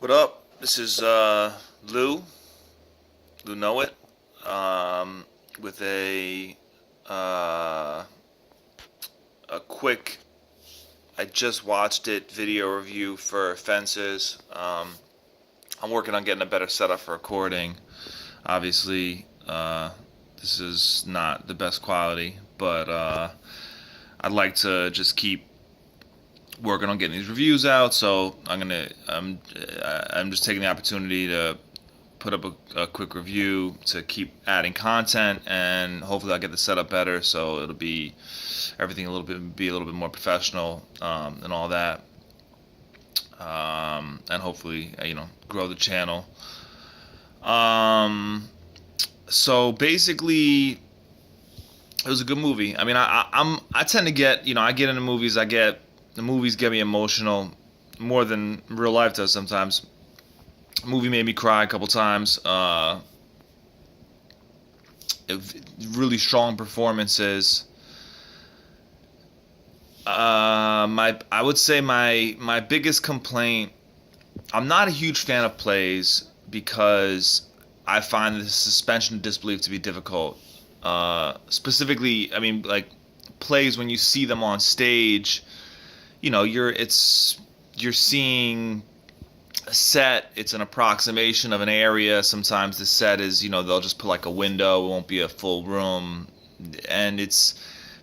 What up? This is Lou Know It, with uh, a quick. I just watched it video review for Fences. I'm working on getting a better setup for recording. Obviously, this is not the best quality, but I'd like to just keep working on getting these reviews out. So I'm just taking the opportunity to put up a quick review to keep adding content, and hopefully I'll get the setup better, so it'll be everything a little bit more professional, and all that, and hopefully grow the channel. So basically, it was a good movie. I mean, I tend to get, I get into movies. The movies get me emotional more than real life does sometimes. The movie made me cry a couple times. Really strong performances. I would say my biggest complaint. I'm not a huge fan of plays because I find the suspension of disbelief to be difficult. Specifically, I mean, like plays when you see them on stage. You're seeing a set. It's an approximation of an area. Sometimes the set is, they'll just put like a window. It won't be a full room. And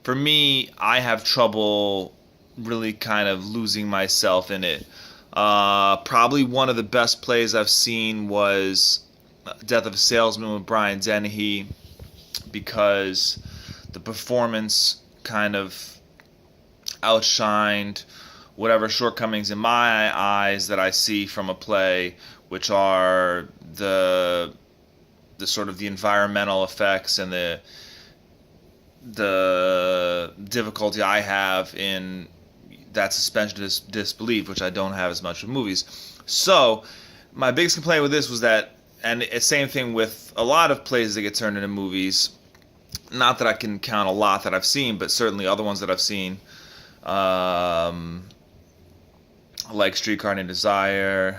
for me, I have trouble really kind of losing myself in it. Probably one of the best plays I've seen was Death of a Salesman with Brian Dennehy, because the performance kind of outshined whatever shortcomings in my eyes that I see from a play, which are the sort of the environmental effects and the difficulty I have in that suspension of disbelief, which I don't have as much with movies. So my biggest complaint with this was that, and it's same thing with a lot of plays that get turned into movies. Not that I can count a lot that I've seen, but certainly other ones that I've seen, like Streetcar Named Desire.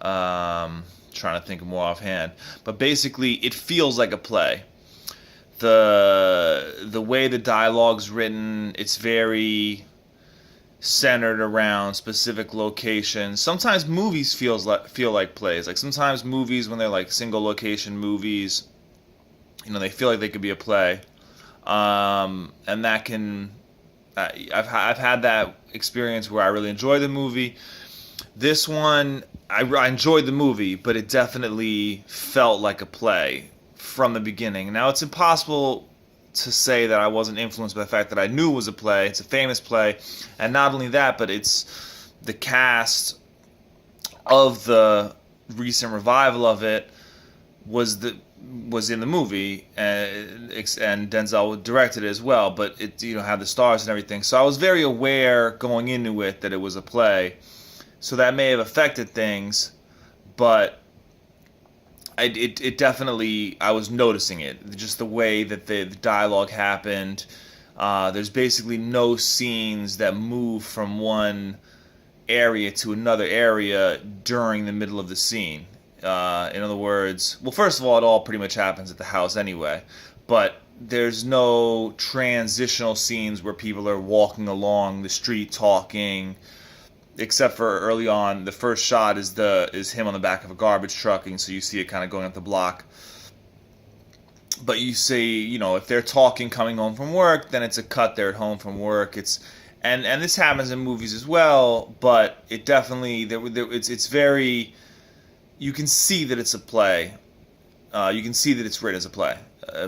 Trying to think of more offhand, but basically it feels like a play. The way the dialogue's written, it's very centered around specific locations. Sometimes movies feel like plays. Like sometimes movies, when they're like single location movies, they feel like they could be a play, and that can. I've had that experience where I really enjoy the movie. This one, I enjoyed the movie, but it definitely felt like a play from the beginning. Now, it's impossible to say that I wasn't influenced by the fact that I knew it was a play. It's a famous play, and not only that, but it's the cast of the recent revival of it was in the movie, and Denzel directed it as well. But it had the stars and everything, so I was very aware going into it that it was a play. So that may have affected things, but it definitely, I was noticing it, just the way that the dialogue happened. There's basically no scenes that move from one area to another area during the middle of the scene. In other words, well, first of all, it all pretty much happens at the house anyway, but there's no transitional scenes where people are walking along the street talking, except for early on. The first shot is him on the back of a garbage truck, and so you see it kind of going up the block. But you see, if they're talking coming home from work, then it's a cut. They're at home from work. And this happens in movies as well, but it definitely it's very. You can see that it's a play. You can see that it's written as a play,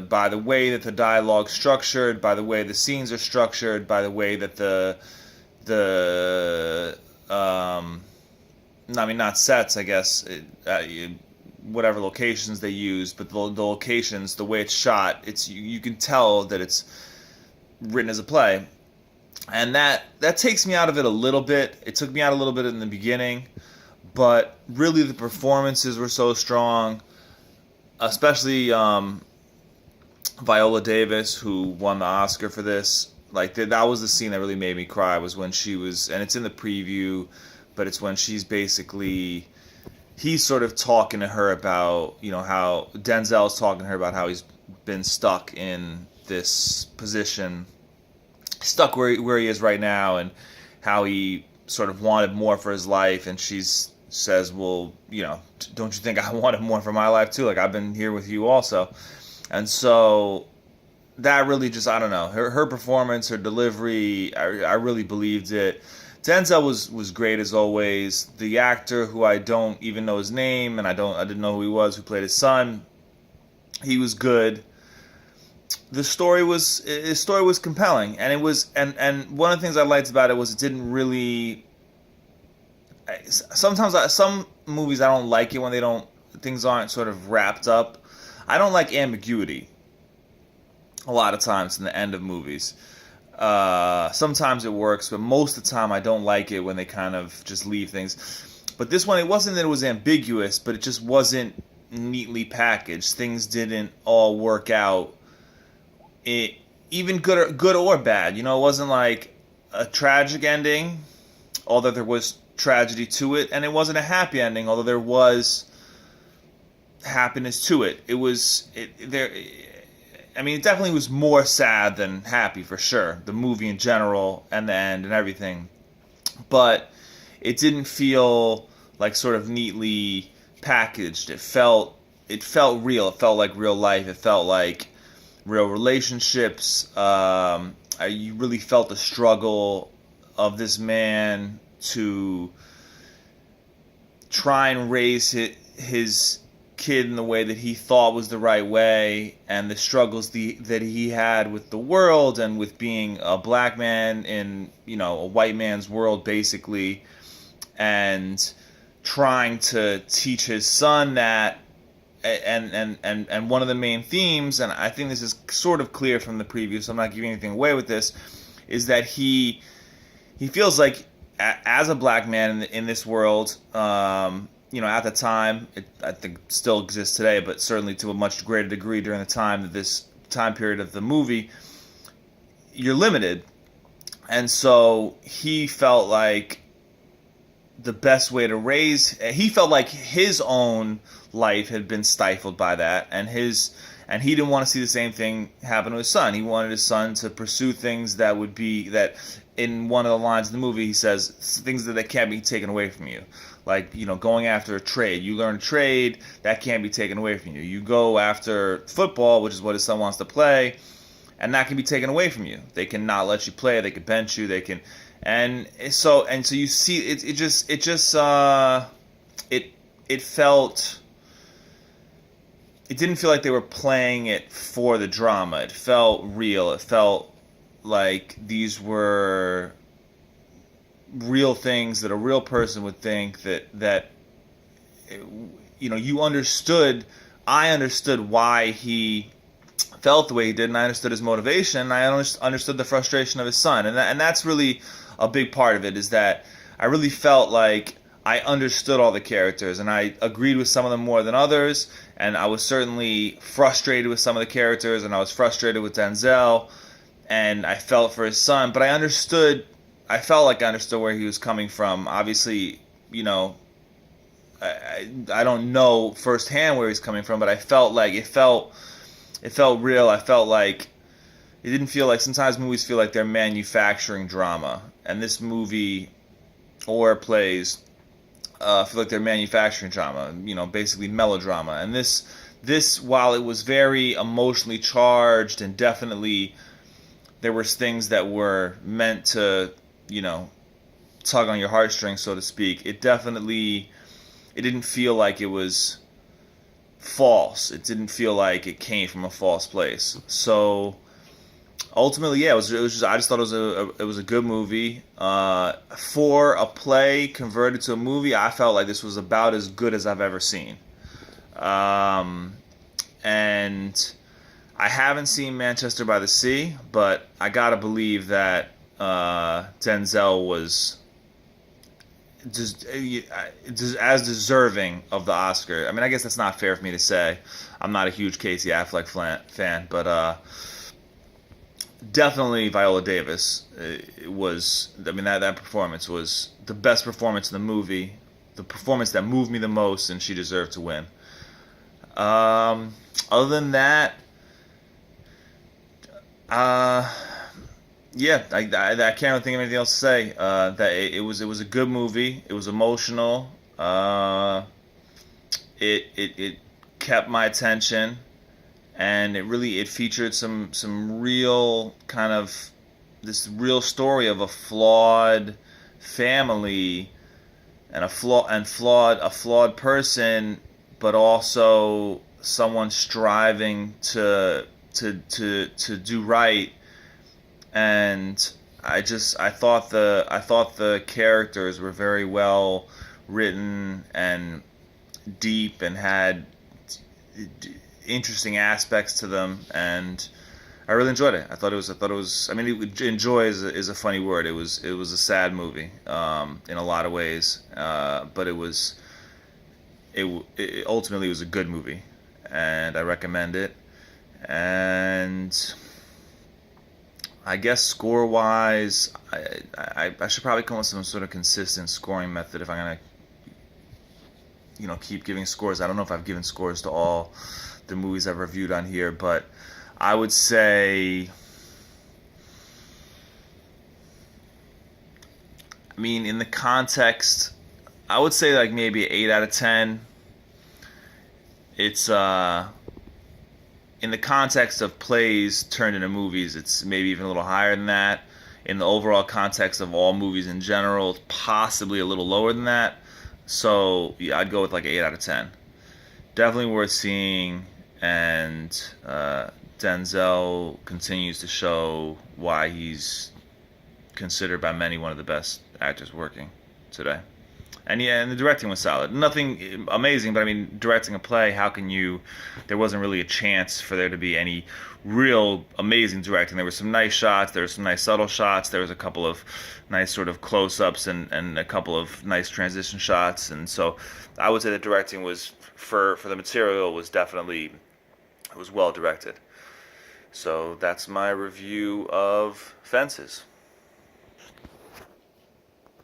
by the way that the dialogue's structured, by the way the scenes are structured, by the way that not sets, I guess, whatever locations they use, but the locations, the way it's shot, you can tell that it's written as a play, and that takes me out of it a little bit. It took me out a little bit in the beginning, but really the performances were so strong, especially Viola Davis, who won the Oscar for this. Like that was the scene that really made me cry, was when she was, and it's in the preview, but it's when she's basically he's sort of talking to her about, how Denzel's talking to her about how he's been stuck in this position, stuck where he is right now, and how he sort of wanted more for his life. And she says, well, don't you think I wanted more for my life too? Like, I've been here with you also. And so that really just, I don't know, her performance, her delivery, I really believed it. Denzel was great as always. The actor, who I don't even know his name, and I didn't know who he was, who played his son, he was good. His story was compelling, and it was, and one of the things I liked about it was it didn't really. Sometimes some movies I don't like it when things aren't sort of wrapped up. I don't like ambiguity a lot of times in the end of movies. Sometimes it works, but most of the time I don't like it when they kind of just leave things. But this one, it wasn't that it was ambiguous, but it just wasn't neatly packaged. Things didn't all work out. Even good or bad. It wasn't like a tragic ending, although there was tragedy to it, and it wasn't a happy ending, although there was happiness to it. It definitely was more sad than happy, for sure. The movie in general and the end and everything. But it didn't feel like sort of neatly packaged. It felt real. It felt like real life. It felt like real relationships. You really felt the struggle of this man to try and raise his kid in the way that he thought was the right way, and the struggles that he had with the world and with being a black man in a white man's world, basically, and trying to teach his son that. And one of the main themes, and I think this is sort of clear from the preview, so I'm not giving anything away with this, is that he feels like as a black man in this world, at the time, I think still exists today, but certainly to a much greater degree during the time that this time period of the movie, you're limited. And so he felt like the best way to he felt like his own life had been stifled by that, and he didn't want to see the same thing happen to his son. He wanted his son to pursue things that would be, that in one of the lines in the movie he says, things that can't be taken away from you. Like, going after a trade. You learn a trade, that can't be taken away from you. You go after football, which is what his son wants to play, and that can be taken away from you. They can not let you play, they can bench you, they can, and so you see it didn't feel like they were playing it for the drama. It felt real. It felt like these were real things that a real person would think, that you understood. I understood why he felt the way he did, and I understood his motivation, and I understood the frustration of his son, and that's really a big part of it, is that I really felt like I understood all the characters, and I agreed with some of them more than others, and I was certainly frustrated with some of the characters, and I was frustrated with Denzel, and I felt for his son, but I felt like I understood where he was coming from. Obviously, I don't know firsthand where he's coming from, but I felt like it felt real. I felt like it didn't feel like, sometimes movies feel like they're manufacturing drama, and this movie or plays feel like they're manufacturing drama, basically melodrama. And this, while it was very emotionally charged, and definitely there was things that were meant to, tug on your heartstrings, so to speak, it didn't feel like it was false. It didn't feel like it came from a false place. So ultimately, yeah, it was just, I just thought it was a good movie. For a play converted to a movie, I felt like this was about as good as I've ever seen. And I haven't seen Manchester by the Sea, but I gotta believe that Denzel was just as deserving of the Oscar. I mean, I guess that's not fair for me to say. I'm not a huge Casey Affleck fan, but definitely Viola Davis was. I mean, that performance was the best performance in the movie, the performance that moved me the most, and she deserved to win. Other than that, uh, yeah, I can't really think of anything else to say. That it was a good movie. It was emotional. It kept my attention, and it featured some real kind of this real story of a flawed family and a flawed person, but also someone striving to do right. And I thought the characters were very well written and deep and had interesting aspects to them, and I really enjoyed it. I mean, enjoy is a funny word. It was a sad movie in a lot of ways, but it ultimately was a good movie, and I recommend it. And I guess score wise, I should probably come up with some sort of consistent scoring method if I'm gonna keep giving scores. I don't know if I've given scores to all the movies I've reviewed on here, but I would say, I mean, in the context, I would say like maybe 8 out of 10. It's in the context of plays turned into movies, it's maybe even a little higher than that. In the overall context of all movies in general, it's possibly a little lower than that. So yeah, I'd go with like 8 out of 10. Definitely worth seeing, and Denzel continues to show why he's considered by many one of the best actors working today. And yeah, and the directing was solid. Nothing amazing, but I mean, directing a play, how can you? There wasn't really a chance for there to be any real amazing directing. There were some nice shots. There were some nice subtle shots. There was a couple of nice sort of close-ups and a couple of nice transition shots. And so, I would say the directing was for the material was definitely, it was well directed. So that's my review of Fences.